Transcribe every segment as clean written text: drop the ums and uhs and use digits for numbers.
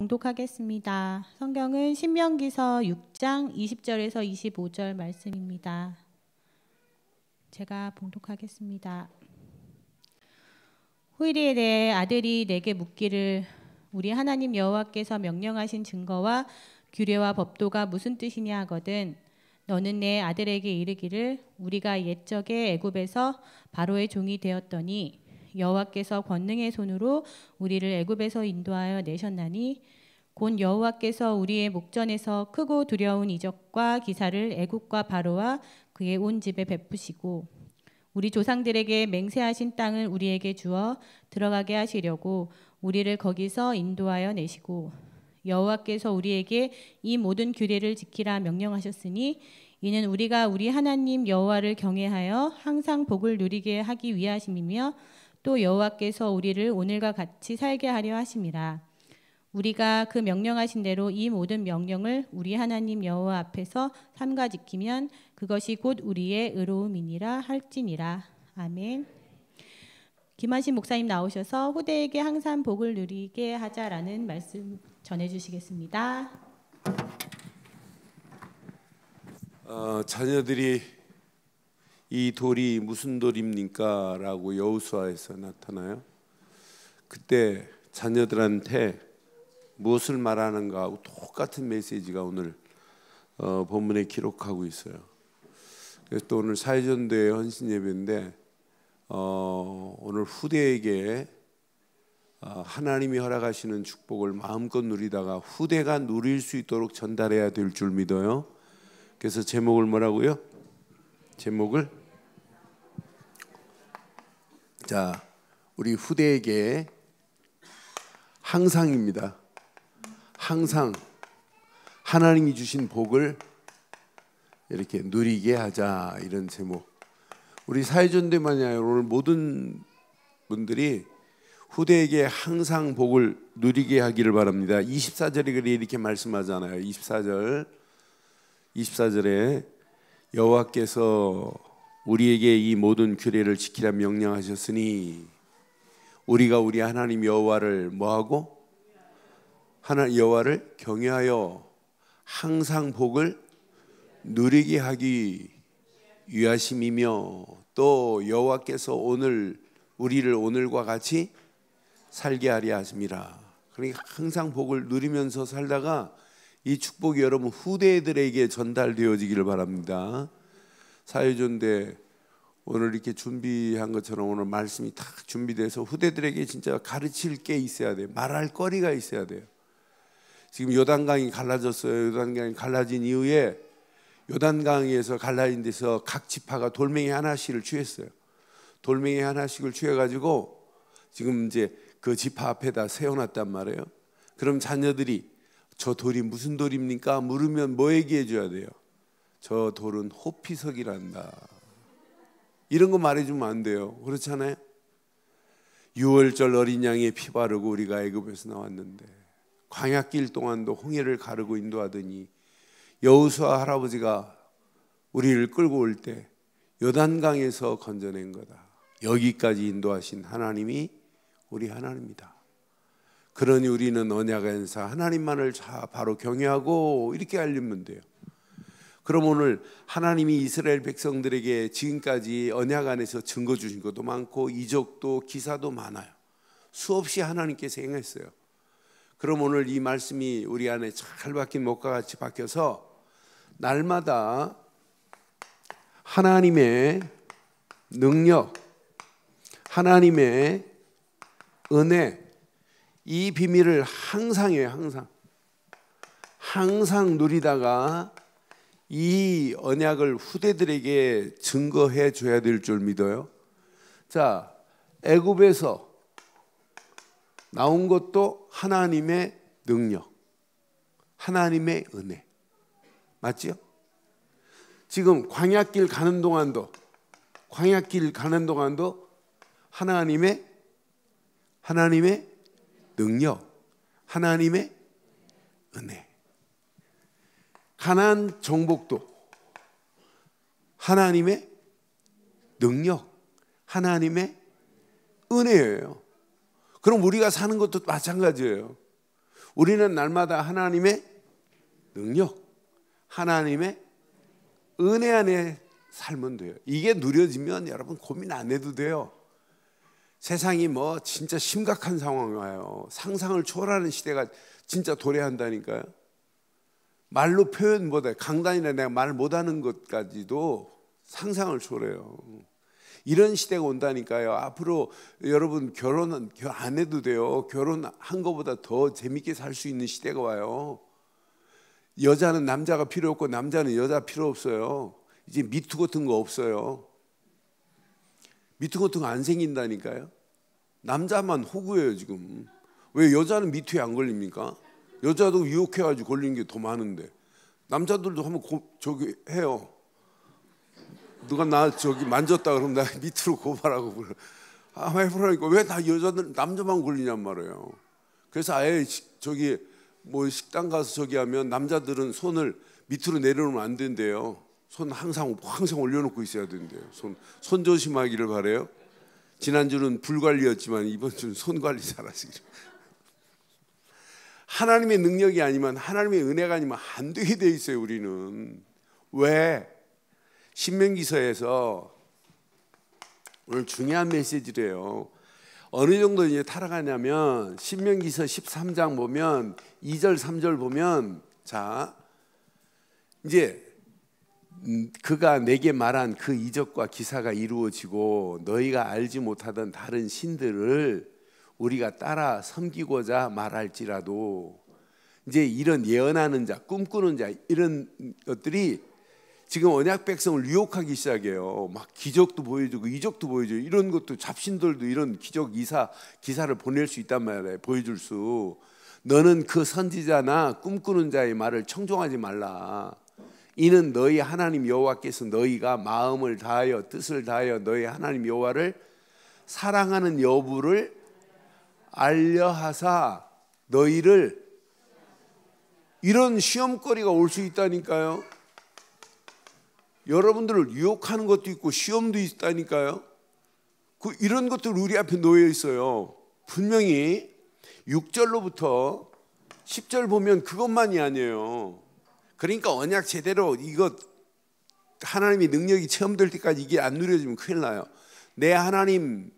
봉독하겠습니다. 성경은 신명기서 6장 20절에서 25절 말씀입니다. 제가 봉독하겠습니다. 후일에 내 아들이 내게 묻기를 우리 하나님 여호와께서 명령하신 증거와 규례와 법도가 무슨 뜻이냐 하거든 너는 내 아들에게 이르기를 우리가 옛적에 애굽에서 바로의 종이 되었더니 여호와께서 권능의 손으로 우리를 애굽에서 인도하여 내셨나니 곧 여호와께서 우리의 목전에서 크고 두려운 이적과 기사를 애굽과 바로와 그의 온 집에 베푸시고 우리 조상들에게 맹세하신 땅을 우리에게 주어 들어가게 하시려고 우리를 거기서 인도하여 내시고 여호와께서 우리에게 이 모든 규례를 지키라 명령하셨으니 이는 우리가 우리 하나님 여호와를 경외하여 항상 복을 누리게 하기 위하심이며 또 여호와께서 우리를 오늘과 같이 살게 하려 하심이라. 우리가 그 명령하신 대로 이 모든 명령을 우리 하나님 여호와 앞에서 삼가 지키면 그것이 곧 우리의 의로움이니라 할지니라. 아멘. 김한신 목사님 나오셔서 후대에게 항상 복을 누리게 하자라는 말씀 전해주시겠습니다. 자녀들이 이 돌이 무슨 돌입니까? 라고 여호수아에서 나타나요. 그때 자녀들한테 무엇을 말하는가 하고 똑같은 메시지가 오늘 본문에 기록하고 있어요. 그래서 또 오늘 사회전도회 헌신예배인데 오늘 후대에게 하나님이 허락하시는 축복을 마음껏 누리다가 후대가 누릴 수 있도록 전달해야 될 줄 믿어요. 그래서 제목을 뭐라고요? 제목을 자, 우리 후대에게 항상입니다. 항상 하나님이 주신 복을 이렇게 누리게 하자, 이런 제목. 우리 사회전도만이 아니라 오늘 모든 분들이 후대에게 항상 복을 누리게 하기를 바랍니다. 24절에 이렇게 말씀하잖아요. 24절에 여호와께서 우리에게 이 모든 규례를 지키라 명령하셨으니 우리가 우리 하나님 여호와를 뭐하고? 하나님 여호와를 경외하여 항상 복을 누리게 하기 위하심이며 또 여호와께서 우리를 오늘과 같이 살게 하려 하심이라. 그러니까 항상 복을 누리면서 살다가 이 축복이 여러분 후대들에게 전달되어지기를 바랍니다. 사회전대 오늘 이렇게 준비한 것처럼 오늘 말씀이 딱 준비돼서 후대들에게 진짜 가르칠 게 있어야 돼요. 말할 거리가 있어야 돼요. 지금 요단강이 갈라졌어요. 요단강이 갈라진 이후에 요단강에서 갈라진 데서 각 지파가 돌멩이 하나씩을 취했어요. 돌멩이 하나씩을 취해가지고 지금 이제 그 지파 앞에다 세워놨단 말이에요. 그럼 자녀들이 저 돌이 무슨 돌입니까? 물으면 뭐 얘기해 줘야 돼요? 저 돌은 호피석이란다. 이런 거 말해주면 안 돼요. 그렇잖아요. 6월절 어린 양의 피 바르고 우리가 애굽에서 나왔는데 광야길 동안도 홍해를 가르고 인도하더니 여호수아 할아버지가 우리를 끌고 올 때 요단강에서 건져낸 거다. 여기까지 인도하신 하나님이 우리 하나님이다. 그러니 우리는 언약 안에서 하나님만을 바로 경외하고 이렇게 알리면 돼요. 그럼 오늘 하나님이 이스라엘 백성들에게 지금까지 언약 안에서 증거 주신 것도 많고 이적도 기사도 많아요. 수없이 하나님께서 행했어요. 그럼 오늘 이 말씀이 우리 안에 잘 박힌 목과 같이 박혀서 날마다 하나님의 능력, 하나님의 은혜, 이 비밀을 항상 해요. 항상 누리다가 이 언약을 후대들에게 증거해 줘야 될 줄 믿어요. 자, 애굽에서 나온 것도 하나님의 능력, 하나님의 은혜, 맞지요? 지금 광야길 가는 동안도 하나님의 능력, 하나님의 은혜. 가나안 정복도 하나님의 능력, 하나님의 은혜예요. 그럼 우리가 사는 것도 마찬가지예요. 우리는 날마다 하나님의 능력, 하나님의 은혜 안에 살면 돼요. 이게 누려지면 여러분 고민 안 해도 돼요. 세상이 뭐 진짜 심각한 상황이 와요. 상상을 초월하는 시대가 진짜 도래한다니까요. 말로 표현 못해. 강단이나 내가 말 못하는 것까지도 상상을 초월해요. 이런 시대가 온다니까요. 앞으로 여러분 결혼 안 해도 돼요. 결혼한 것보다 더 재밌게 살 수 있는 시대가 와요. 여자는 남자가 필요 없고 남자는 여자 필요 없어요. 이제 미투 같은 거 없어요. 미투 같은 거 안 생긴다니까요. 남자만 호구예요 지금. 왜 여자는 미투에 안 걸립니까? 여자도 유혹해가지고 걸리는 게 더 많은데 남자들도 한번 저기 해요. 누가 나 저기 만졌다 그러면 나 밑으로 고발하고 그래. 해보라니까 왜 다 여자들 남자만 걸리냔 말이에요. 그래서 아예 저기 뭐 식당 가서 저기 하면 남자들은 손을 밑으로 내려놓으면 안 된대요. 손 항상 올려놓고 있어야 된대요. 손 조심하기를 바래요. 지난주는 불 관리였지만 이번 주는 손 관리 잘하시기를. 하나님의 능력이 아니면 하나님의 은혜가 아니면 안 되게 돼 있어요. 우리는 왜? 신명기서에서 오늘 중요한 메시지래요. 어느 정도 이제 타락하냐면 신명기서 13장 보면 2절 3절 보면 자 이제 그가 내게 말한 그 이적과 기사가 이루어지고 너희가 알지 못하던 다른 신들을 우리가 따라 섬기고자 말할지라도 이제 이런 예언하는 자, 꿈꾸는 자 이런 것들이 지금 언약 백성을 유혹하기 시작해요. 막 기적도 보여주고 이적도 보여주고 이런 것도 잡신들도 이런 기적 기사를 보낼 수 있단 말이에요. 보여줄 수. 너는 그 선지자나 꿈꾸는 자의 말을 청종하지 말라. 이는 너희 하나님 여호와께서 너희가 마음을 다하여 뜻을 다하여 너희 하나님 여호와를 사랑하는 여부를 알려하사 너희를 이런 시험거리가 올 수 있다니까요. 여러분들을 유혹하는 것도 있고 시험도 있다니까요. 이런 것들 우리 앞에 놓여 있어요. 분명히 6절로부터 10절 보면 그것만이 아니에요. 그러니까 언약 제대로 이거 하나님의 능력이 체험될 때까지 이게 안 누려지면 큰일 나요. 내 하나님,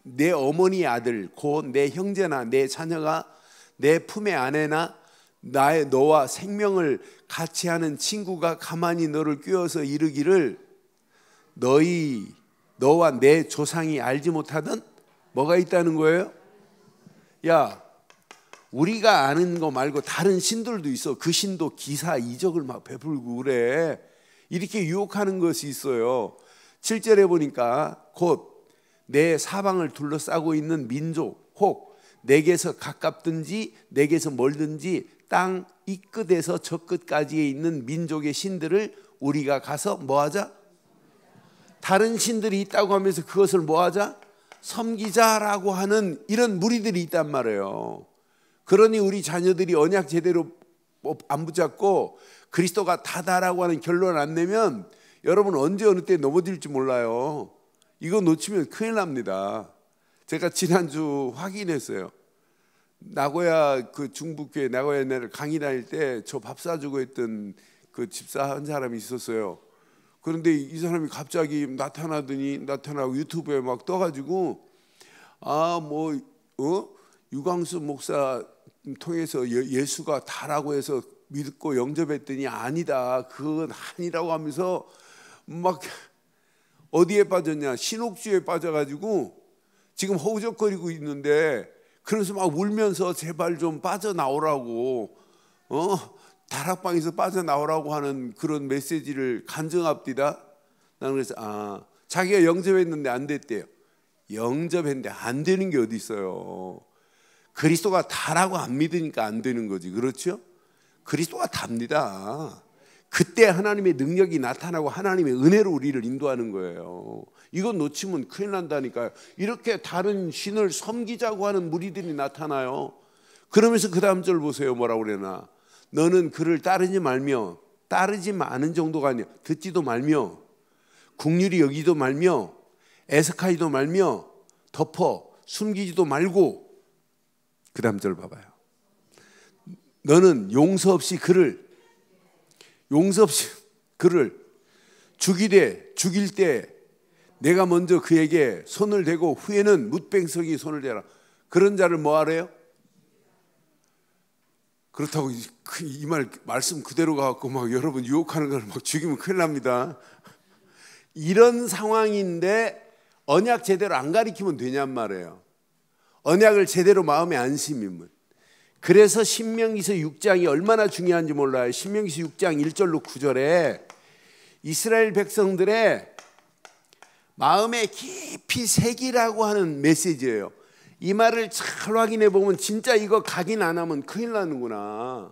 내 어머니의 아들, 곧 내 형제나 내 자녀가 내 품의 아내나 너와 생명을 같이 하는 친구가 가만히 너를 꿰어서 이르기를 너와 내 조상이 알지 못하던 뭐가 있다는 거예요? 야, 우리가 아는 거 말고 다른 신들도 있어. 그 신도 기사 이적을 막 베풀고 그래. 이렇게 유혹하는 것이 있어요. 7절에 보니까 곧 내 사방을 둘러싸고 있는 민족 혹 내게서 가깝든지 내게서 멀든지 땅 이 끝에서 저 끝까지에 있는 민족의 신들을 우리가 가서 뭐하자? 다른 신들이 있다고 하면서 그것을 뭐하자? 섬기자라고 하는 이런 무리들이 있단 말이에요. 그러니 우리 자녀들이 언약 제대로 안 붙잡고 그리스도가 다다라고 하는 결론 안 내면 여러분 언제 어느 때 넘어질지 몰라요. 이거 놓치면 큰일 납니다. 제가 지난주 확인했어요. 나고야 그 중북교회 나고야 내를 강의 다닐 때 저 밥 사주고 했던 그 집사 한 사람이 있었어요. 그런데 이 사람이 갑자기 나타나고 유튜브에 막 떠가지고 유광수 목사 통해서 예수가 다라고 해서 믿고 영접했더니 아니다. 그건 아니라고 하면서 막 어디에 빠졌냐? 신옥주에 빠져가지고 지금 허우적거리고 있는데 그래서 막 울면서 제발 좀 빠져나오라고 다락방에서 빠져나오라고 하는 그런 메시지를 간증합디다. 나는 그래서 자기가 영접했는데 안 됐대요. 영접했는데 안 되는 게 어디 있어요. 그리스도가 다라고 안 믿으니까 안 되는 거지. 그렇죠? 그리스도가 답니다. 그때 하나님의 능력이 나타나고 하나님의 은혜로 우리를 인도하는 거예요. 이건 놓치면 큰일 난다니까요. 이렇게 다른 신을 섬기자고 하는 무리들이 나타나요. 그러면서 그 다음 절 보세요. 뭐라고 그러나 너는 그를 따르지 말며 따르지 않은 정도가 아니야. 듣지도 말며 국률이 여기도 말며 애석하지도 말며 덮어 숨기지도 말고 그 다음 절 봐봐요. 너는 용서 없이 그를 죽일 때 내가 먼저 그에게 손을 대고 후에는 뭇뱅석이 손을 대라. 그런 자를 뭐 하래요? 그렇다고 이 말씀 그대로 가갖고 막 여러분 유혹하는 걸 막 죽이면 큰일 납니다. 이런 상황인데 언약 제대로 안 가리키면 되냔 말이에요. 언약을 제대로 마음에 안 심으면. 그래서 신명기서 6장이 얼마나 중요한지 몰라요. 신명기서 6장 1절로 9절에 이스라엘 백성들의 마음에 깊이 새기라고 하는 메시지예요. 이 말을 잘 확인해 보면 진짜 이거 각인 안 하면 큰일 나는구나.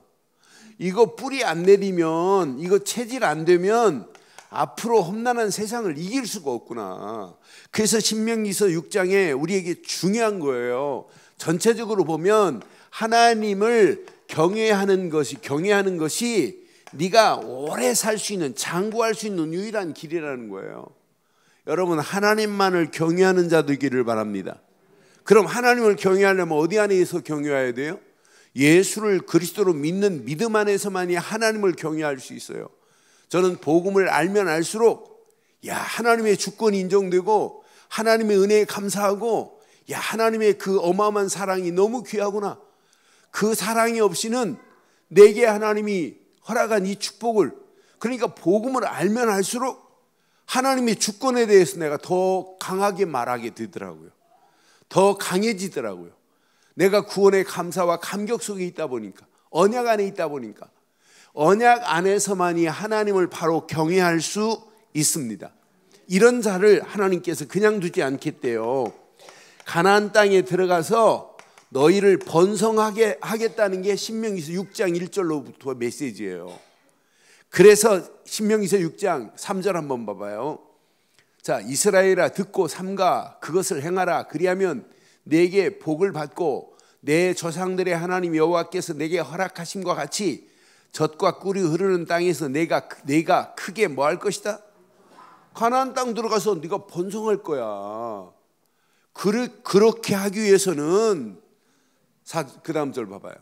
이거 뿌리 안 내리면, 이거 체질 안 되면 앞으로 험난한 세상을 이길 수가 없구나. 그래서 신명기서 6장에 우리에게 중요한 거예요. 전체적으로 보면 하나님을 경외하는 것이 네가 오래 살 수 있는, 장구할 수 있는 유일한 길이라는 거예요. 여러분, 하나님만을 경외하는 자 되기를 바랍니다. 그럼 하나님을 경외하려면 어디 안에서 경외해야 돼요? 예수를 그리스도로 믿는 믿음 안에서만이 하나님을 경외할 수 있어요. 저는 복음을 알면 알수록 하나님의 주권이 인정되고 하나님의 은혜에 감사하고 하나님의 그 어마어마한 사랑이 너무 귀하구나. 그 사랑이 없이는 내게 하나님이 허락한 이 축복을, 그러니까 복음을 알면 알수록 하나님의 주권에 대해서 내가 더 강하게 말하게 되더라고요. 더 강해지더라고요. 내가 구원의 감사와 감격 속에 있다 보니까, 언약 안에 있다 보니까, 언약 안에서만이 하나님을 바로 경외할 수 있습니다. 이런 자를 하나님께서 그냥 두지 않겠대요. 가나안 땅에 들어가서 너희를 번성하게 하겠다는 게 신명기서 6장 1절로부터 메시지예요. 그래서 신명기서 6장 3절 한번 봐봐요. 자, 이스라엘아 듣고 삼가 그것을 행하라. 그리하면 내게 복을 받고 내 조상들의 하나님 여호와께서 내게 허락하심과 같이 젖과 꿀이 흐르는 땅에서 내가 크게 뭐 할 것이다? 가나안 땅 들어가서 네가 번성할 거야. 그렇게 하기 위해서는 그 다음 절 봐봐요.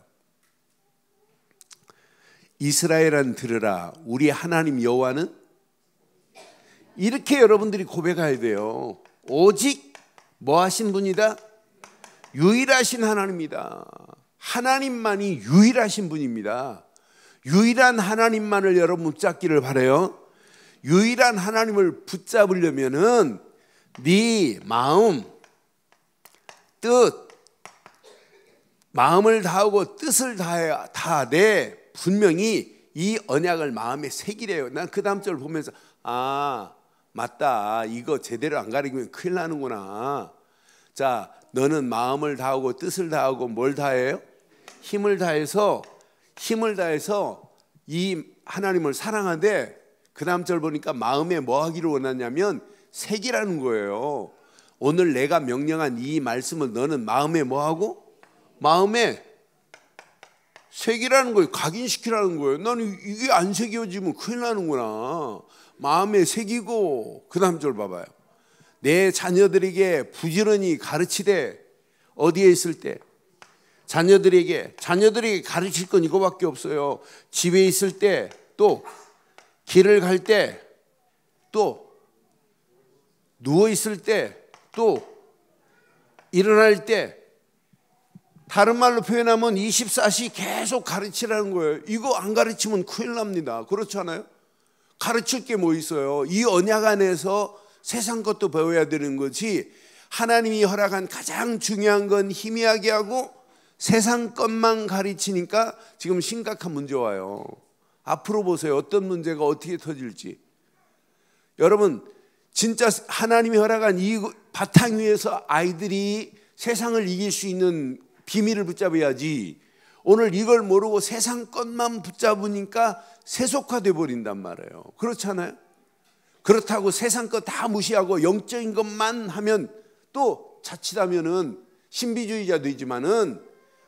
이스라엘은 들으라. 우리 하나님 여호와는, 이렇게 여러분들이 고백해야 돼요. 오직 뭐 하신 분이다? 유일하신 하나님이다. 하나님만이 유일하신 분입니다. 유일한 하나님만을 여러분 붙잡기를 바라요. 유일한 하나님을 붙잡으려면은 네 마음, 뜻, 마음을 다하고 뜻을 다하되 분명히 이 언약을 마음에 새기래요. 난 그 다음 절 보면서 맞다. 이거 제대로 안 가리키면 큰일 나는구나. 자, 너는 마음을 다하고 뜻을 다하고 뭘 다해요? 힘을 다해서 이 하나님을 사랑하되 그 다음 절 보니까 마음에 뭐 하기를 원하냐면 새기라는 거예요. 오늘 내가 명령한 이 말씀을 너는 마음에 뭐 하고? 마음에 새기라는 거예요. 각인시키라는 거예요. 나는 이게 안 새겨지면 큰일 나는구나. 마음에 새기고, 그 다음 절 봐봐요. 내 자녀들에게 부지런히 가르치되, 어디에 있을 때? 자녀들에게 가르칠 건 이거밖에 없어요. 집에 있을 때, 또 길을 갈 때, 또 누워 있을 때, 또 일어날 때, 다른 말로 표현하면 24시 계속 가르치라는 거예요. 이거 안 가르치면 큰일 납니다. 그렇지 않아요? 가르칠 게 뭐 있어요? 이 언약 안에서 세상 것도 배워야 되는 거지, 하나님이 허락한 가장 중요한 건 희미하게 하고 세상 것만 가르치니까 지금 심각한 문제 와요. 앞으로 보세요. 어떤 문제가 어떻게 터질지. 여러분, 진짜 하나님이 허락한 이 바탕 위에서 아이들이 세상을 이길 수 있는 비밀을 붙잡아야지. 오늘 이걸 모르고 세상 것만 붙잡으니까 세속화돼 버린단 말이에요. 그렇지 않아요? 그렇다고 세상 것 다 무시하고 영적인 것만 하면 또 자칫하면은 신비주의자 되지만은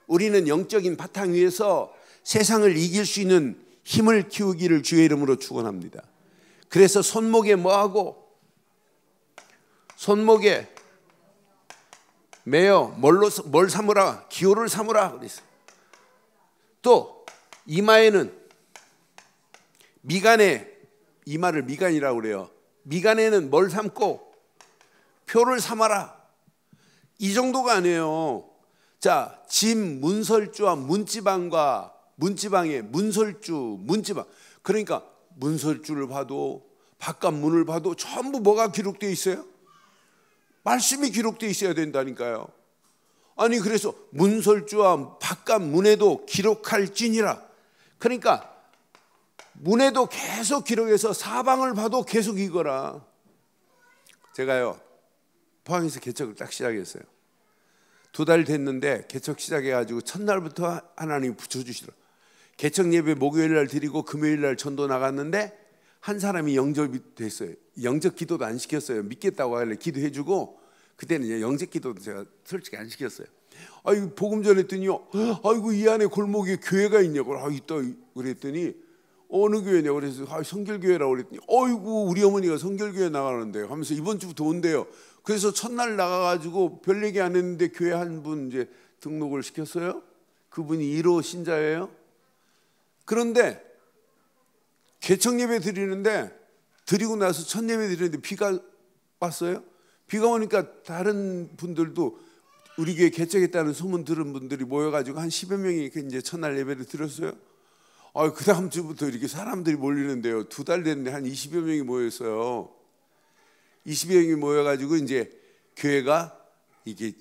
우리는 영적인 바탕 위에서 세상을 이길 수 있는 힘을 키우기를 주의 이름으로 축원합니다. 그래서 손목에 뭐하고? 손목에 매어 뭘 삼으라? 기호를 삼으라 그랬어요. 또 이마에는 미간에, 이마를 미간이라고 그래요. 미간에는 뭘 삼고 표를 삼아라. 이 정도가 아니에요. 자, 진 문설주와 문지방과 문지방의 문설주, 문지방. 그러니까 문설주를 봐도 바깥 문을 봐도 전부 뭐가 기록되어 있어요? 말씀이 기록되어 있어야 된다니까요. 아니 그래서 문설주와 바깥 문에도 기록할지니라. 그러니까 문에도 계속 기록해서 사방을 봐도 계속 읽어라. 제가요 포항에서 개척을 딱 시작했어요. 2달 됐는데 개척 시작해가지고 첫날부터 하나님이 붙여주시더라고요. 개척 예배 목요일 날 드리고 금요일 날 전도 나갔는데 한 사람이 영접이 됐어요. 영접 기도도 안 시켰어요. 믿겠다고 하길래 기도해주고, 그때는 이제 영접 기도도 제가 솔직히 안 시켰어요. 아이고 복음 전했더니요, 아이고 이 안에 골목에 교회가 있냐고. 있다 그랬더니 어느 교회냐고. 그래서 성결교회라고 그랬더니 어이구 우리 어머니가 성결교회 나가는데 하면서 이번 주부터 온대요. 그래서 첫날 나가가지고 별 얘기 안 했는데 교회 한 분 이제 등록을 시켰어요. 그분이 1호 신자예요. 그런데 개척 예배 드리는데, 드리고 나서 첫 예배 드리는데 비가 왔어요. 비가 오니까 다른 분들도 우리 교회 개척했다는 소문 들은 분들이 모여가지고 한 10여 명이 이제 첫날 예배를 드렸어요. 그 다음 주부터 이렇게 사람들이 몰리는데요. 2달 됐는데 한 20여 명이 모였어요. 20여 명이 모여가지고 이제 교회가 이게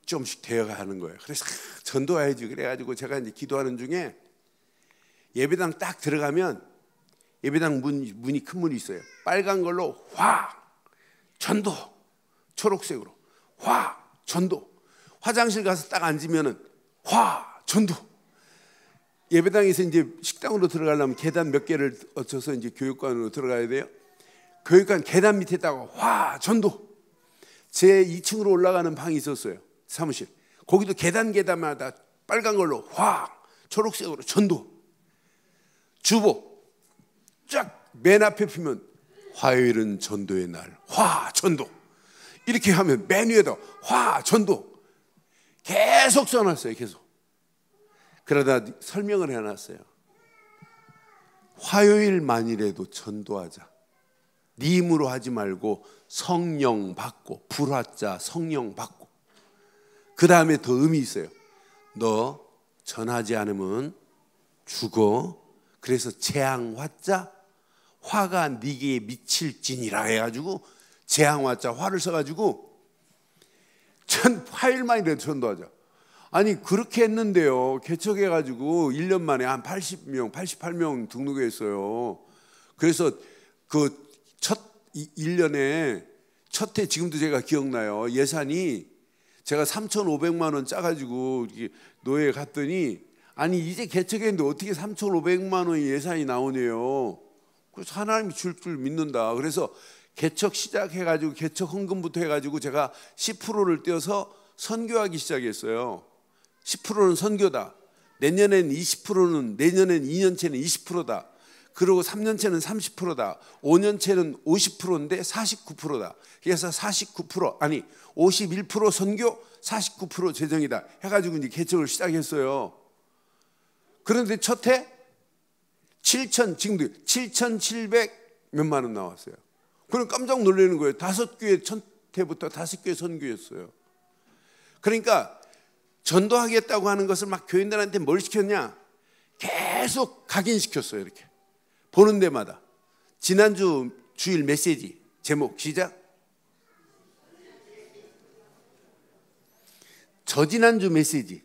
좀씩 되어가는 거예요. 그래서 전도해야지. 그래가지고 제가 이제 기도하는 중에 예배당 딱 들어가면 예배당 문이 큰 문이 있어요. 빨간 걸로 화 전도, 초록색으로 화 전도. 화장실 가서 딱 앉으면은 화 전도. 예배당에서 이제 식당으로 들어가려면 계단 몇 개를 거쳐서 이제 교육관으로 들어가야 돼요. 교육관 계단 밑에다가 화 전도. 제 2층으로 올라가는 방이 있었어요. 사무실. 거기도 계단마다 빨간 걸로 화, 초록색으로 전도. 주보 쫙 맨 앞에 피면 화요일은 전도의 날, 화 전도. 이렇게 하면 맨 위에다 화 전도 계속 써놨어요. 계속. 그러다 설명을 해놨어요. 화요일만이라도 전도하자. 네 힘으로 하지 말고 성령 받고, 불화자 성령 받고. 그 다음에 더 의미 있어요. 너 전하지 않으면 죽어. 그래서 재앙 화자, 화가 네게 미칠지니라 해가지고 재앙 화자, 화를 써가지고 화요일만이라도 전도하자. 아니 그렇게 했는데요, 개척해가지고 1년 만에 한 80명, 88명 등록했어요. 그래서 그 첫 1년에 첫 해, 지금도 제가 기억나요. 예산이 제가 3,500만 원 짜가지고 노예에 갔더니, 아니 이제 개척했는데 어떻게 3,500만 원의 예산이 나오네요. 그래서 하나님이 줄 믿는다. 그래서 개척 시작해가지고 개척 헌금부터 해가지고 제가 10%를 떼어서 선교하기 시작했어요. 10%는 선교다. 내년엔 20%는, 내년엔 2년째는 20%다. 그리고 3년째는 30%다. 5년째는 50%인데 49%다. 그래서 49%, 아니 51% 선교, 49% 재정이다 해가지고 이제 개척을 시작했어요. 그런데 첫 해 지금도 7,700 몇만 원 나왔어요. 그럼 깜짝 놀라는 거예요. 5교회 첫 해부터 5교회 선교였어요. 그러니까 전도하겠다고 하는 것을 막 교인들한테 뭘 시켰냐? 계속 각인시켰어요. 이렇게 보는 데마다. 지난주 주일 메시지 제목 시작. 저지난주 메시지.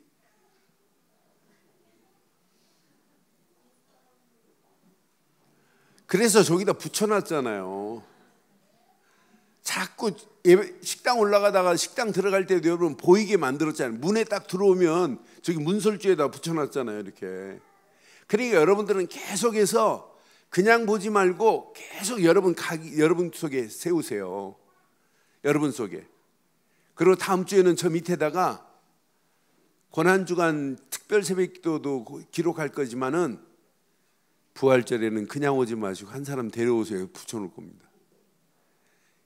그래서 저기다 붙여놨잖아요. 자꾸 식당 올라가다가 식당 들어갈 때도 여러분 보이게 만들었잖아요. 문에 딱 들어오면 저기 문설주에다 붙여놨잖아요. 이렇게. 그러니까 여러분들은 계속해서 그냥 보지 말고 계속 여러분 속에 세우세요. 여러분 속에. 그리고 다음 주에는 저 밑에다가 고난주간 특별 새벽기도도 기록할 거지만은 부활절에는 그냥 오지 마시고 한 사람 데려오세요. 붙여놓을 겁니다.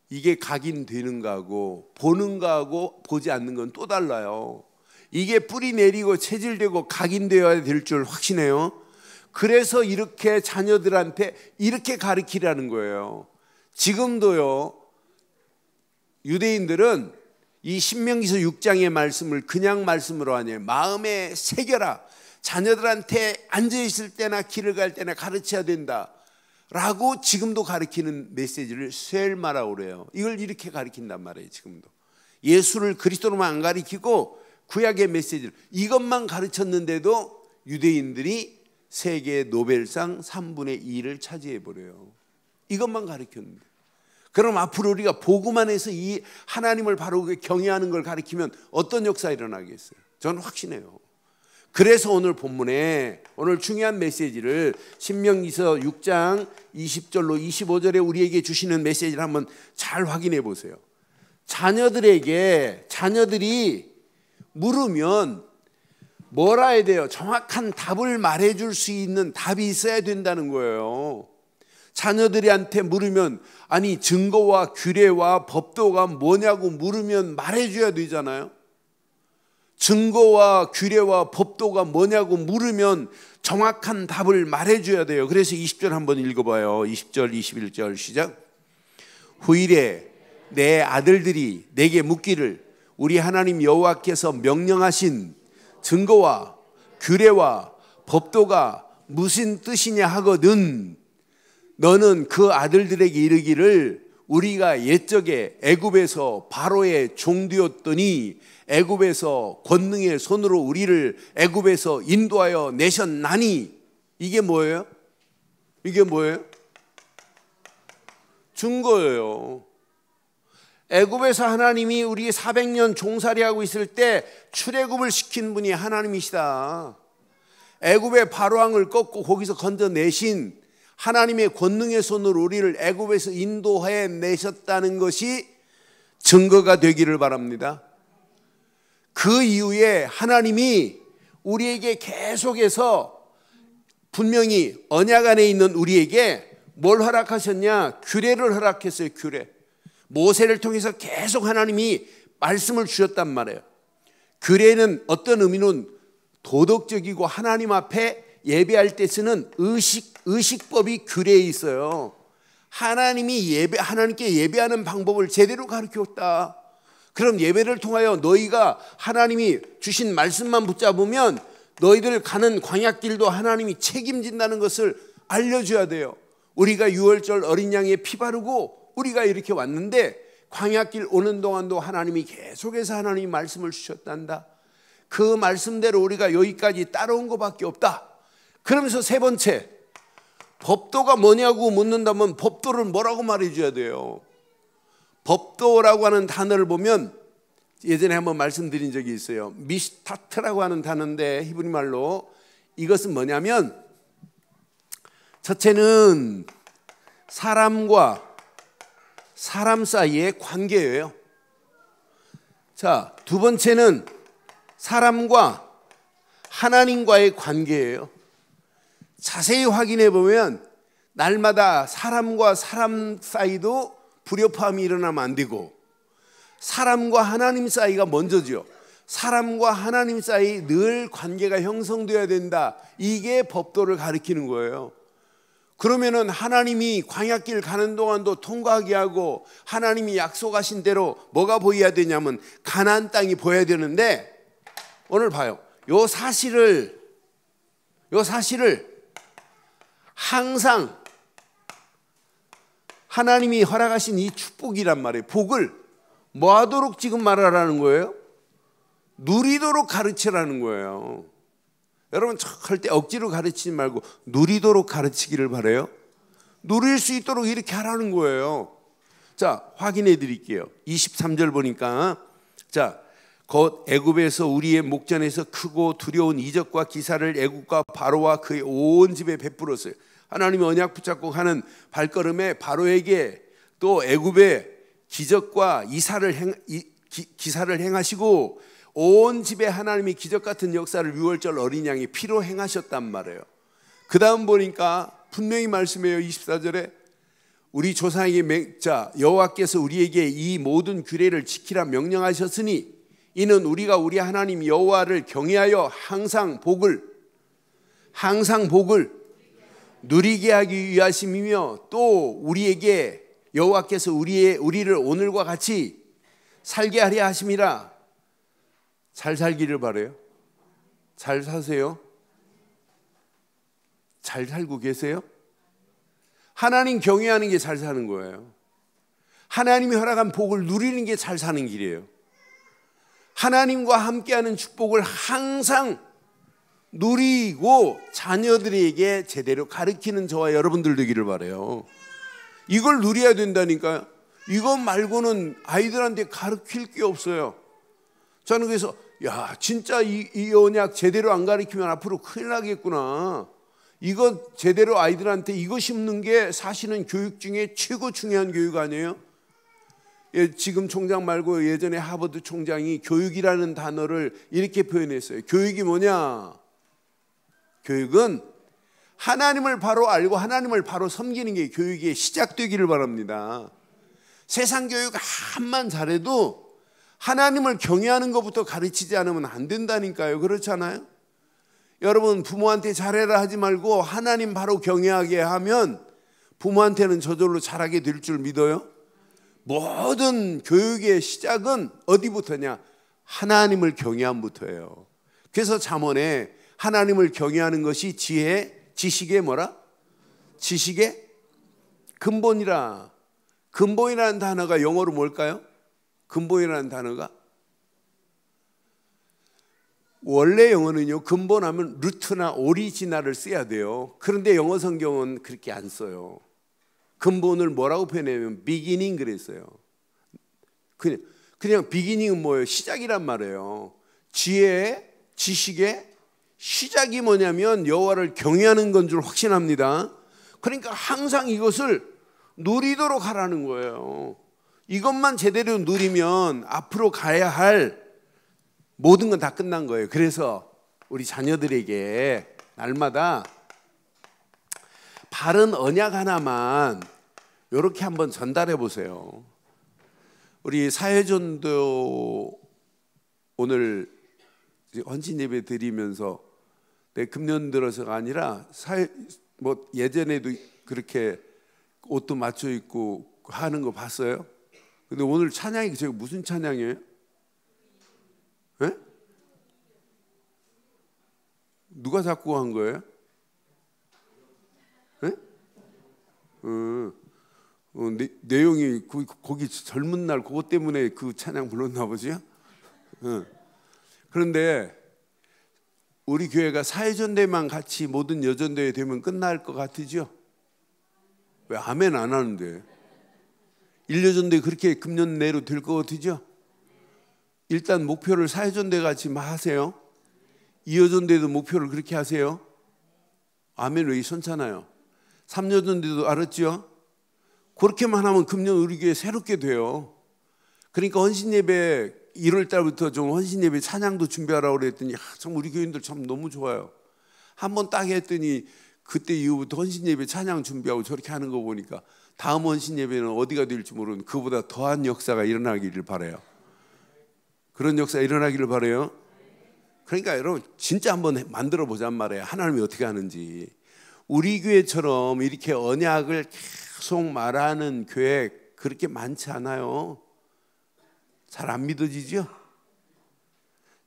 이게 각인되는 거하고 보는 거하고 보지 않는 건 또 달라요. 이게 뿌리 내리고 체질되고 각인되어야 될 줄 확신해요. 그래서 이렇게 자녀들한테 이렇게 가르치라는 거예요. 지금도요, 유대인들은 이 신명기서 6장의 말씀을 그냥 말씀으로 하냐, 마음에 새겨라. 자녀들한테 앉아있을 때나 길을 갈 때나 가르쳐야 된다 라고 지금도 가르치는 메시지를 셀마라고 그래요. 이걸 이렇게 가르친단 말이에요. 지금도 예수를 그리스도로만 안 가르치고 구약의 메시지를 이것만 가르쳤는데도 유대인들이 세계 노벨상 3분의 2를 차지해버려요. 이것만 가르쳤는데. 그럼 앞으로 우리가 복음만 해서 이 하나님을 바로 경외하는 걸 가르치면 어떤 역사가 일어나겠어요? 저는 확신해요. 그래서 오늘 본문에 오늘 중요한 메시지를 신명기서 6장 20절로 25절에 우리에게 주시는 메시지를 한번 잘 확인해 보세요. 자녀들이 물으면 뭐라 해야 돼요? 정확한 답을 말해줄 수 있는 답이 있어야 된다는 거예요. 자녀들한테 물으면 아니 증거와 규례와 법도가 뭐냐고 물으면 말해줘야 되잖아요. 증거와 규례와 법도가 뭐냐고 물으면 정확한 답을 말해줘야 돼요. 그래서 20절 한번 읽어봐요. 20절 21절 시작. 후일에 내 아들들이 내게 묻기를 우리 하나님 여호와께서 명령하신 증거와 규례와 법도가 무슨 뜻이냐 하거든 너는 그 아들들에게 이르기를 우리가 옛적에 애굽에서 바로의 종되었더니 애굽에서 권능의 손으로 우리를 애굽에서 인도하여 내셨나니. 이게 뭐예요? 이게 뭐예요? 증거예요. 애굽에서 하나님이 우리 400년 종살이하고 있을 때 출애굽을 시킨 분이 하나님이시다. 애굽의 바로왕을 꺾고 거기서 건져내신 하나님의 권능의 손으로 우리를 애굽에서 인도해 내셨다는 것이 증거가 되기를 바랍니다. 그 이후에 하나님이 우리에게 계속해서 분명히 언약 안에 있는 우리에게 뭘 허락하셨냐? 규례를 허락했어요. 규례. 모세를 통해서 계속 하나님이 말씀을 주셨단 말이에요. 규례는 어떤 의미는 도덕적이고 하나님 앞에 예배할 때 쓰는 의식법이 규례에 있어요. 하나님께 예배하는 방법을 제대로 가르쳤다. 그럼 예배를 통하여 너희가 하나님이 주신 말씀만 붙잡으면 너희들 가는 광야길도 하나님이 책임진다는 것을 알려줘야 돼요. 우리가 유월절 어린 양의 피 바르고 우리가 이렇게 왔는데 광야길 오는 동안도 하나님이 계속해서 하나님이 말씀을 주셨단다. 그 말씀대로 우리가 여기까지 따라온 것밖에 없다. 그러면서 세 번째, 법도가 뭐냐고 묻는다면 법도를 뭐라고 말해줘야 돼요. 법도라고 하는 단어를 보면 예전에 한번 말씀드린 적이 있어요. 미시타트라고 하는 단어인데 히브리 말로 이것은 뭐냐면 첫째는 사람과 사람 사이의 관계예요. 자, 두 번째는 사람과 하나님과의 관계예요. 자세히 확인해 보면 날마다 사람과 사람 사이도 불협화음이 일어나면 안 되고 사람과 하나님 사이가 먼저죠. 사람과 하나님 사이 늘 관계가 형성되어야 된다. 이게 법도를 가리키는 거예요. 그러면은 하나님이 광야길 가는 동안도 통과하게 하고 하나님이 약속하신 대로 뭐가 보여야 되냐면 가나안 땅이 보여야 되는데 오늘 봐요. 요 사실을 항상 하나님이 허락하신 이 축복이란 말이에요. 복을 뭐 하도록 지금 말하라는 거예요? 누리도록 가르치라는 거예요. 여러분 절대 억지로 가르치지 말고 누리도록 가르치기를 바라요. 누릴 수 있도록 이렇게 하라는 거예요. 자, 확인해 드릴게요. 23절 보니까 자, 곧 애굽에서 우리의 목전에서 크고 두려운 이적과 기사를 애굽과 바로와 그의 온 집에 베풀었어요. 하나님이 언약 붙잡고 가는 발걸음에 바로에게 또 애굽에 기적과 기사를 행하시고 온 집에 하나님이 기적 같은 역사를 유월절 어린 양의 피로 행하셨단 말이에요. 그 다음 보니까 분명히 말씀해요. 24절에 우리 조상에게 여호와께서 우리에게 이 모든 규례를 지키라 명령하셨으니 이는 우리가 우리 하나님 여호와를 경외하여 항상 복을 누리게 하기 위하심이며, 또 우리에게 여호와께서 우리를 오늘과 같이 살게 하려 하심이라. 잘 살기를 바라요. 잘 사세요? 잘 살고 계세요? 하나님 경외하는 게 잘 사는 거예요. 하나님이 허락한 복을 누리는 게 잘 사는 길이에요. 하나님과 함께하는 축복을 항상 누리고 자녀들에게 제대로 가르치는 저와 여러분들 되기를 바라요. 이걸 누려야 된다니까요. 이것 말고는 아이들한테 가르칠 게 없어요. 저는 그래서 야, 진짜 이 언약 제대로 안 가르치면 앞으로 큰일 나겠구나. 이거 제대로 아이들한테 이거 심는 게 사실은 교육 중에 최고 중요한 교육 아니에요? 지금 총장 말고 예전에 하버드 총장이 교육이라는 단어를 이렇게 표현했어요. 교육이 뭐냐? 교육은 하나님을 바로 알고 하나님을 바로 섬기는 게 교육의 시작되기를 바랍니다. 세상 교육 한만 잘해도 하나님을 경외하는 것부터 가르치지 않으면 안 된다니까요. 그렇잖아요? 여러분, 부모한테 잘해라 하지 말고 하나님 바로 경외하게 하면 부모한테는 저절로 잘하게 될 줄 믿어요? 모든 교육의 시작은 어디부터냐? 하나님을 경외함부터예요. 그래서 잠언에 하나님을 경외하는 것이 지식의 뭐라? 지식의 근본이라. 근본이라는 단어가 영어로 뭘까요? 근본이라는 단어가 원래 영어는요, 근본하면 루트나 오리지널을 써야 돼요. 그런데 영어 성경은 그렇게 안 써요. 근본을 뭐라고 표현하면 beginning 그랬어요. 그냥 beginning은 뭐예요? 시작이란 말이에요. 지식의 시작이 뭐냐면 여호와를 경외하는 건 줄 확신합니다. 그러니까 항상 이것을 누리도록 하라는 거예요. 이것만 제대로 누리면 앞으로 가야 할 모든 건 다 끝난 거예요. 그래서 우리 자녀들에게 날마다 바른 언약 하나만 이렇게 한번 전달해 보세요. 우리 사회전도 오늘 헌신 예배 드리면서 내 금년 들어서가 아니라 예전에도 그렇게 옷도 맞춰 입고 하는 거 봤어요? 근데 오늘 찬양이 저기 무슨 찬양이에요? 네? 누가 자꾸 한 거예요? 네? 내용이 거기 젊은 날 그것 때문에 그 찬양 불렀나 보지? 그런데 우리 교회가 사회전대만 같이 모든 여전대회 되면 끝날 것 같으죠? 왜 아멘 안 하는데? 1여전대 그렇게 금년 내로 될 것 같으죠? 일단 목표를 사회전대 같이 하세요. 2여전대도 목표를 그렇게 하세요. 아멘 왜 손잖아요. 3여전대도 알았죠? 그렇게만 하면 금년 우리 교회 새롭게 돼요. 그러니까 헌신예배 1월 달부터 좀 헌신예배 찬양도 준비하라고 그랬더니 참 우리 교인들 참 너무 좋아요. 한번 딱 했더니 그때 이후부터 헌신예배 찬양 준비하고 저렇게 하는 거 보니까 다음 헌신예배는 어디가 될지 모르는 그보다 더한 역사가 일어나기를 바라요. 그런 역사가 일어나기를 바라요. 그러니까 여러분 진짜 한번 만들어 보잔 말이에요. 하나님이 어떻게 하는지. 우리 교회처럼 이렇게 언약을 계속 말하는 교회 그렇게 많지 않아요. 잘 안 믿어지죠?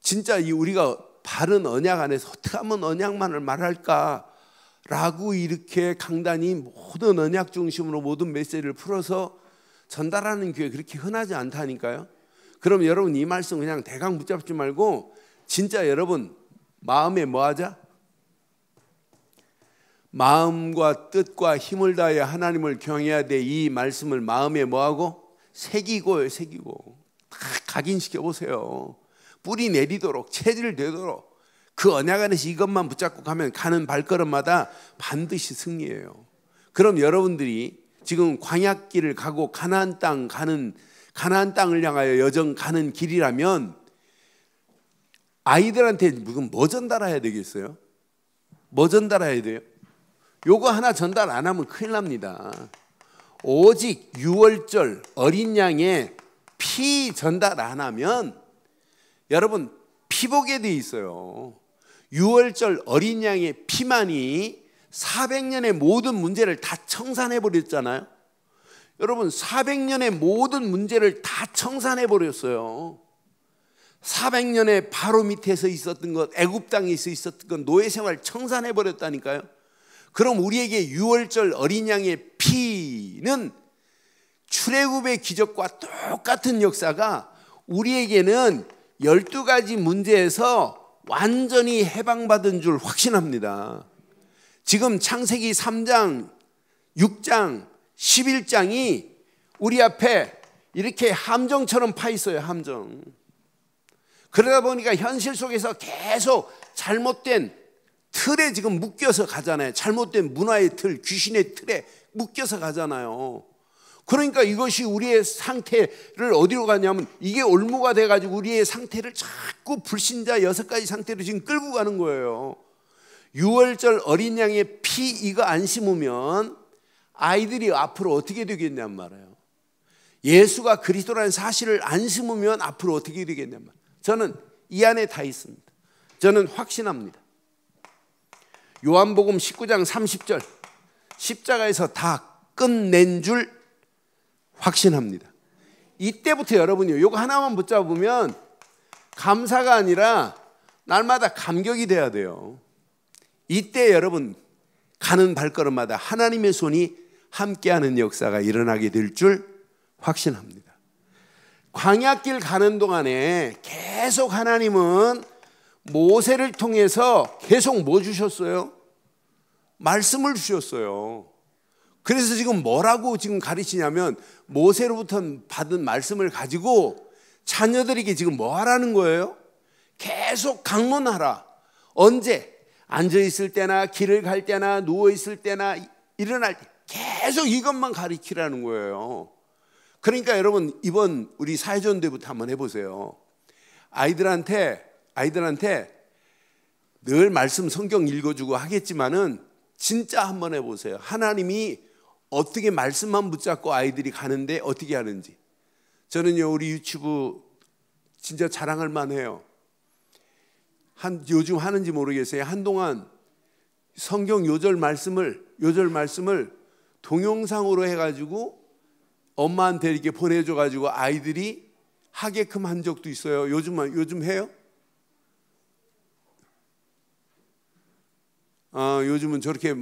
진짜 우리가 바른 언약 안에서 어떻게 하면 언약만을 말할까라고 이렇게 강단이 모든 언약 중심으로 모든 메시지를 풀어서 전달하는 교회 그렇게 흔하지 않다니까요. 그럼 여러분 이 말씀 그냥 대강 붙잡지 말고 진짜 여러분 마음에 뭐 하자? 마음과 뜻과 힘을 다해 하나님을 경외해야 돼. 이 말씀을 마음에 뭐하고? 새기고 다 각인시켜 보세요. 뿌리 내리도록 체질 되도록 그 언약 안에서 이것만 붙잡고 가면 가는 발걸음마다 반드시 승리해요. 그럼 여러분들이 지금 광야길을 가고 가나안 땅을 향하여 여정 가는 길이라면 아이들한테 뭐 전달해야 되겠어요? 뭐 전달해야 돼요? 요거 하나 전달 안 하면 큰일 납니다. 오직 6월절 어린 양의 피 전달 안 하면 여러분 피보게 돼 있어요. 유월절 어린 양의 피만이 400년의 모든 문제를 다 청산해 버렸잖아요. 여러분 400년의 모든 문제를 다 청산해 버렸어요. 400년의 바로 밑에서 있었던 것, 애굽 땅에서 있었던 것, 노예 생활 청산해 버렸다니까요. 그럼 우리에게 유월절 어린 양의 피는 출애굽의 기적과 똑같은 역사가 우리에게는 12가지 문제에서 완전히 해방받은 줄 확신합니다. 지금 창세기 3장, 6장, 11장이 우리 앞에 이렇게 함정처럼 파 있어요. 함정. 그러다 보니까 현실 속에서 계속 잘못된 틀에 지금 묶여서 가잖아요. 잘못된 문화의 틀, 귀신의 틀에 묶여서 가잖아요. 그러니까 이것이 우리의 상태를 어디로 가냐면 이게 올무가 돼가지고 우리의 상태를 자꾸 불신자 6가지 상태로 지금 끌고 가는 거예요. 유월절 어린 양의 피 이거 안 심으면 아이들이 앞으로 어떻게 되겠냔 말이에요. 예수가 그리스도라는 사실을 안 심으면 앞으로 어떻게 되겠냔 말이에요. 저는 이 안에 다 있습니다. 저는 확신합니다. 요한복음 19장 30절 십자가에서 다 끝낸 줄 확신합니다. 이때부터 여러분이요, 이거 하나만 붙잡으면 감사가 아니라 날마다 감격이 돼야 돼요. 이때 여러분 가는 발걸음마다 하나님의 손이 함께하는 역사가 일어나게 될 줄 확신합니다. 광야길 가는 동안에 계속 하나님은 모세를 통해서 계속 뭐 주셨어요? 말씀을 주셨어요. 그래서 지금 뭐라고 지금 가르치냐면 모세로부터 받은 말씀을 가지고 자녀들에게 지금 뭐 하라는 거예요? 계속 강론하라. 언제? 앉아있을 때나 길을 갈 때나 누워있을 때나 일어날 때 계속 이것만 가르치라는 거예요. 그러니까 여러분 이번 우리 사회전도부터 한번 해보세요. 아이들한테 늘 말씀 성경 읽어주고 하겠지만은 진짜 한번 해보세요. 하나님이 어떻게 말씀만 붙잡고 아이들이 가는데 어떻게 하는지. 저는요 우리 유치부 진짜 자랑할 만해요. 요즘 하는지 모르겠어요. 한동안 성경 요절 말씀을 동영상으로 해가지고 엄마한테 이렇게 보내줘가지고 아이들이 하게끔 한 적도 있어요. 요즘 해요? 요즘은 저렇게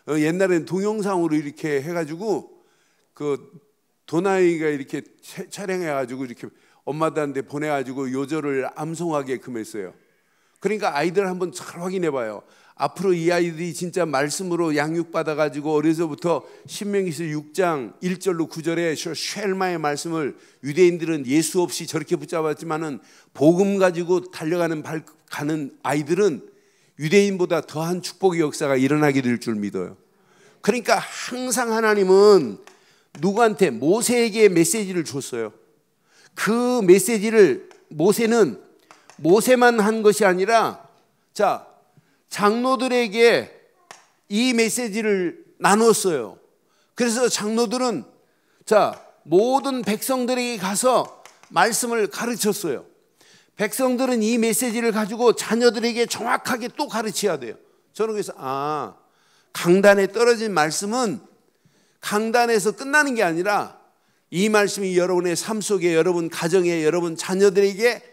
옛날에는 동영상으로 이렇게 해가지고 그 도나이가 이렇게 촬영해가지고 이렇게 엄마들한테 보내가지고 요절을 암송하게끔 했어요. 그러니까 아이들 한번 잘 확인해봐요. 앞으로 이 아이들이 진짜 말씀으로 양육받아가지고 어려서부터 신명기서 6장 1절로 9절에 쉘마의 말씀을 유대인들은 예수 없이 저렇게 붙잡았지만은 복음 가지고 달려가는 가는 아이들은 유대인보다 더한 축복의 역사가 일어나게 될 줄 믿어요. 그러니까 항상 하나님은 누구한테 모세에게 메시지를 줬어요. 그 메시지를 모세만 한 것이 아니라 장로들에게 이 메시지를 나눴어요. 그래서 장로들은 모든 백성들에게 가서 말씀을 가르쳤어요. 백성들은 이 메시지를 가지고 자녀들에게 정확하게 또 가르쳐야 돼요. 저는 그래서 강단에 떨어진 말씀은 강단에서 끝나는 게 아니라 이 말씀이 여러분의 삶 속에, 여러분 가정에, 여러분 자녀들에게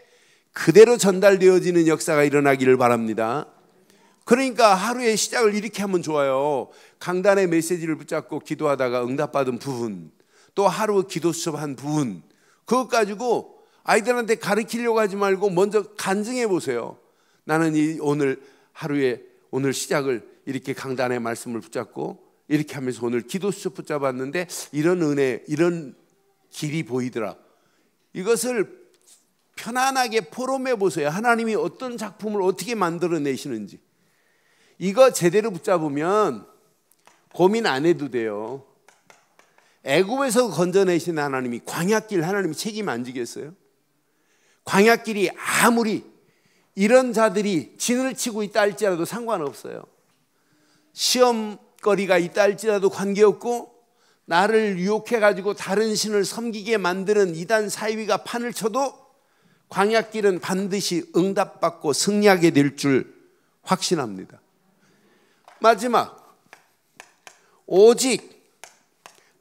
그대로 전달되어지는 역사가 일어나기를 바랍니다. 그러니까 하루의 시작을 이렇게 하면 좋아요. 강단의 메시지를 붙잡고 기도하다가 응답받은 부분, 또 하루 기도 수업한 부분, 그것 가지고 아이들한테 가르치려고 하지 말고 먼저 간증해 보세요. 나는 오늘 시작을 이렇게 강단의 말씀을 붙잡고 이렇게 하면서 오늘 기도 수업 붙잡았는데 이런 은혜, 이런 길이 보이더라. 이것을 편안하게 포럼해 보세요. 하나님이 어떤 작품을 어떻게 만들어내시는지. 이거 제대로 붙잡으면 고민 안 해도 돼요. 애굽에서 건져내신 하나님이 광야길 하나님이 책임 안 지겠어요? 광야길이 아무리 이런 자들이 진을 치고 있다 할지라도 상관없어요. 시험거리가 있다 할지라도 관계없고 나를 유혹해가지고 다른 신을 섬기게 만드는 이단 사이비가 판을 쳐도 광야길은 반드시 응답받고 승리하게 될 줄 확신합니다. 마지막, 오직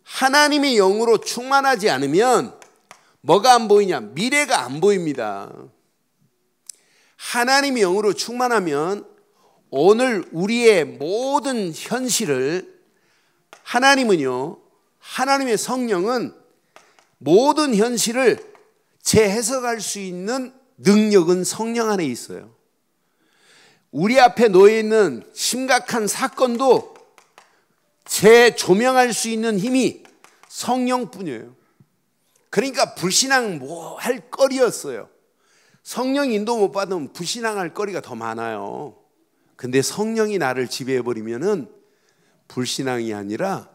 하나님의 영으로 충만하지 않으면 뭐가 안 보이냐? 미래가 안 보입니다. 하나님의 영으로 충만하면 오늘 우리의 모든 현실을 하나님은요, 하나님의 성령은 모든 현실을 재해석할 수 있는 능력은 성령 안에 있어요. 우리 앞에 놓여 있는 심각한 사건도 재조명할 수 있는 힘이 성령뿐이에요. 그러니까 불신앙 뭐 할 거리였어요. 성령 인도 못 받으면 불신앙할 거리가 더 많아요. 근데 성령이 나를 지배해버리면은 불신앙이 아니라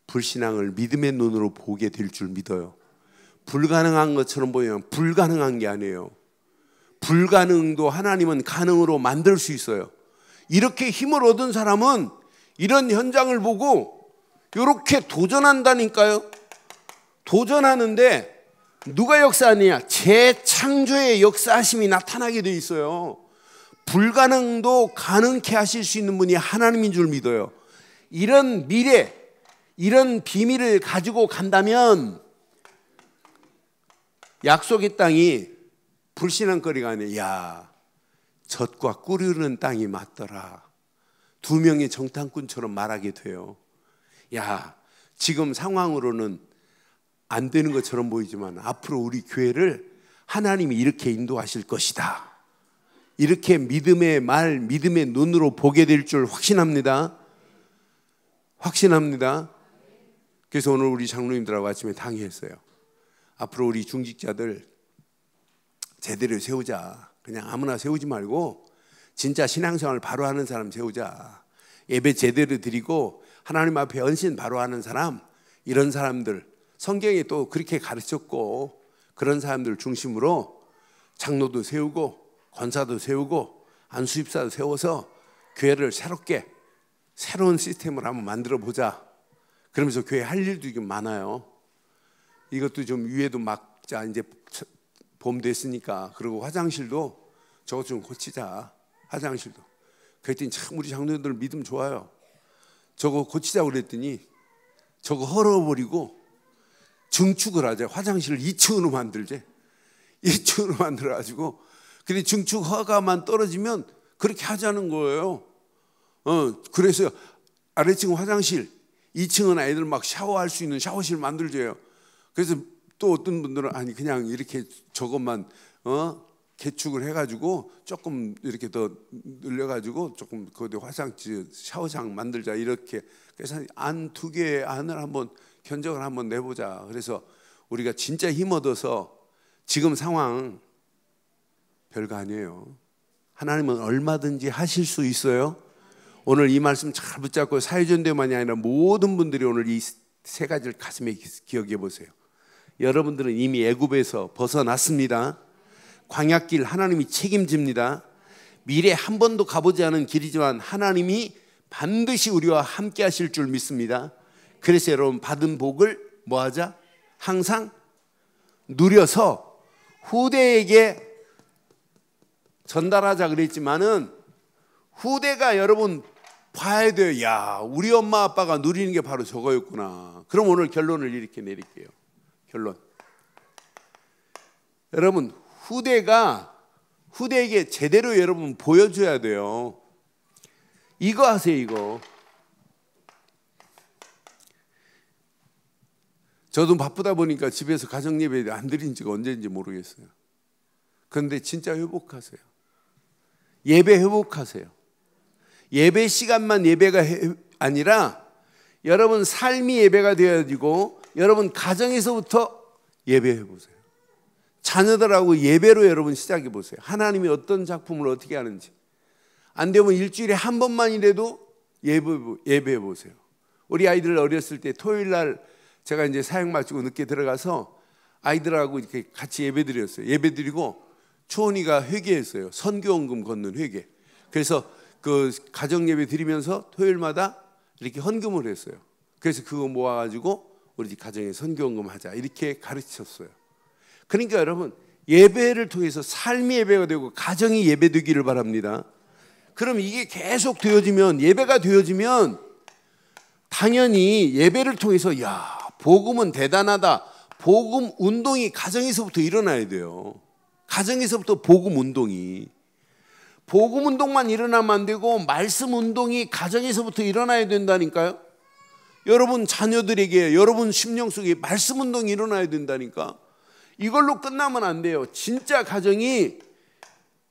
불신앙을 믿음의 눈으로 보게 될 줄 믿어요. 불가능한 것처럼 보이면 불가능한 게 아니에요. 불가능도 하나님은 가능으로 만들 수 있어요. 이렇게 힘을 얻은 사람은 이런 현장을 보고 이렇게 도전한다니까요. 도전하는데 누가 역사하느냐? 재창조의 역사하심이 나타나게 돼 있어요. 불가능도 가능케 하실 수 있는 분이 하나님인 줄 믿어요. 이런 미래, 이런 비밀을 가지고 간다면 약속의 땅이 불신앙거리가 아니에요. 야, 젖과 꿀이 흐르는 땅이 맞더라. 두 명의 정탐꾼처럼 말하게 돼요. 야, 지금 상황으로는 안 되는 것처럼 보이지만 앞으로 우리 교회를 하나님이 이렇게 인도하실 것이다. 이렇게 믿음의 말, 믿음의 눈으로 보게 될 줄 확신합니다. 확신합니다. 그래서 오늘 우리 장로님들하고 아침에 당의했어요. 앞으로 우리 중직자들 제대로 세우자. 그냥 아무나 세우지 말고 진짜 신앙생활 바로 하는 사람 세우자. 예배 제대로 드리고 하나님 앞에 헌신 바로 하는 사람, 이런 사람들 성경에 또 그렇게 가르쳤고, 그런 사람들 중심으로 장로도 세우고 권사도 세우고 안수집사도 세워서 교회를 새롭게 새로운 시스템을 한번 만들어 보자. 그러면서 교회 할 일도 좀 많아요. 이것도 좀 위에도 막자. 이제 봄 됐으니까. 그리고 화장실도 저것 좀 고치자. 화장실도. 그랬더니 참 우리 장로님들 믿음 좋아요. 저거 고치자고 그랬더니 저거 헐어버리고 증축을 하자. 화장실을 2층으로 만들자. 2층으로 만들어가지고 근데 증축 허가만 떨어지면 그렇게 하자는 거예요. 그래서 아래층 화장실, 2층은 아이들 막 샤워할 수 있는 샤워실 만들줘요. 그래서 또 어떤 분들은 아니 그냥 이렇게 저것만 개축을 해가지고 조금 이렇게 더 늘려가지고 조금 거기 화장실 샤워장 만들자 이렇게. 그래서 안 2개의 안을 한번 견적을 한번 내보자. 그래서 우리가 진짜 힘 얻어서 지금 상황 별거 아니에요. 하나님은 얼마든지 하실 수 있어요. 오늘 이 말씀 잘 붙잡고 사회전도만이 아니라 모든 분들이 오늘 이 3가지를 가슴에 기억해 보세요. 여러분들은 이미 애굽에서 벗어났습니다. 광야길 하나님이 책임집니다. 미래 한 번도 가보지 않은 길이지만 하나님이 반드시 우리와 함께 하실 줄 믿습니다. 그래서 여러분 받은 복을 뭐하자? 항상 누려서 후대에게 전달하자 그랬지만은 후대가 여러분 봐야 돼요. 야, 우리 엄마 아빠가 누리는 게 바로 저거였구나. 그럼 오늘 결론을 이렇게 내릴게요. 결론. 여러분 후대에게 제대로 여러분 보여줘야 돼요. 이거 하세요. 이거. 저도 바쁘다 보니까 집에서 가정예배 안 드린 지가 언제인지 모르겠어요. 그런데 진짜 회복하세요. 예배 회복하세요. 예배 시간만 예배가 아니라 여러분 삶이 예배가 되어지고 여러분 가정에서부터 예배해 보세요. 자녀들하고 예배로 여러분 시작해 보세요. 하나님이 어떤 작품을 어떻게 하는지. 안 되면 일주일에 한 번만이라도 예배해 보세요. 우리 아이들 어렸을 때 토요일 날 제가 이제 사역 마치고 늦게 들어가서 아이들하고 이렇게 같이 예배 드렸어요. 예배 드리고 초원이가 회개했어요. 선교헌금 걷는 회개. 그래서 그 가정 예배 드리면서 토요일마다 이렇게 헌금을 했어요. 그래서 그거 모아가지고 우리 가정에 선교헌금 하자 이렇게 가르쳤어요. 그러니까 여러분 예배를 통해서 삶이 예배가 되고 가정이 예배되기를 바랍니다. 그럼 이게 계속 되어지면, 예배가 되어지면 당연히 예배를 통해서 야, 복음은 대단하다. 복음 운동이 가정에서부터 일어나야 돼요. 가정에서부터 복음 운동이. 복음 운동만 일어나면 안 되고 말씀 운동이 가정에서부터 일어나야 된다니까요. 여러분 자녀들에게, 여러분 심령 속에 말씀 운동이 일어나야 된다니까. 이걸로 끝나면 안 돼요. 진짜 가정이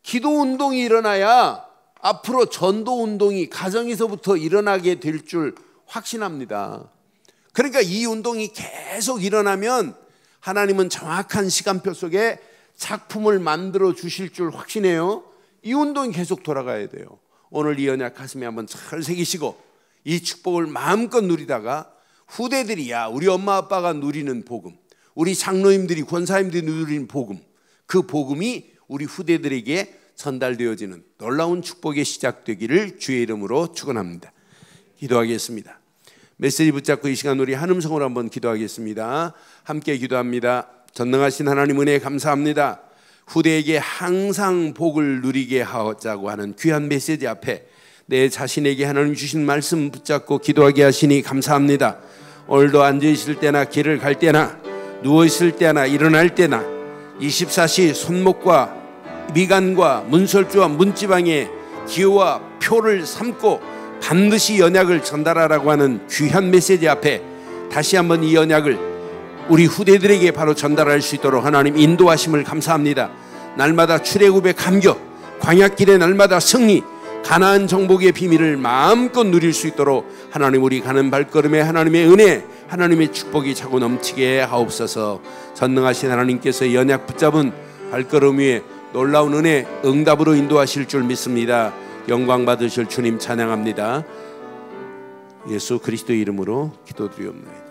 기도 운동이 일어나야 앞으로 전도 운동이 가정에서부터 일어나게 될 줄 확신합니다. 그러니까 이 운동이 계속 일어나면 하나님은 정확한 시간표 속에 작품을 만들어 주실 줄 확신해요. 이 운동이 계속 돌아가야 돼요. 오늘 이 언약 가슴에 한번 잘 새기시고 이 축복을 마음껏 누리다가 후대들이, 야, 우리 엄마 아빠가 누리는 복음, 우리 장로님들이, 권사님들이 누리는 복음, 그 복음이 우리 후대들에게 전달되어지는 놀라운 축복이 시작되기를 주의 이름으로 축원합니다. 기도하겠습니다. 메시지 붙잡고 이 시간 우리 한음성으로 한번 기도하겠습니다. 함께 기도합니다. 전능하신 하나님 은혜 감사합니다. 후대에게 항상 복을 누리게 하자고 하는 귀한 메시지 앞에 내 자신에게 하나님 주신 말씀 붙잡고 기도하게 하시니 감사합니다. 오늘도 앉아있을 때나 길을 갈 때나 누워있을 때나 일어날 때나 24시 손목과 미간과 문설주와 문지방에 기호와 표를 삼고 반드시 언약을 전달하라고 하는 귀한 메시지 앞에 다시 한번 이 언약을 우리 후대들에게 바로 전달할 수 있도록 하나님 인도하심을 감사합니다. 날마다 출애굽의 감격, 광야길의 날마다 승리, 가나안 정복의 비밀을 마음껏 누릴 수 있도록 하나님 우리 가는 발걸음에 하나님의 은혜, 하나님의 축복이 차고 넘치게 하옵소서. 전능하신 하나님께서 이 언약 붙잡은 발걸음 위에 놀라운 은혜, 응답으로 인도하실 줄 믿습니다. 영광 받으실 주님 찬양합니다. 예수 그리스도 이름으로 기도드리옵나이다.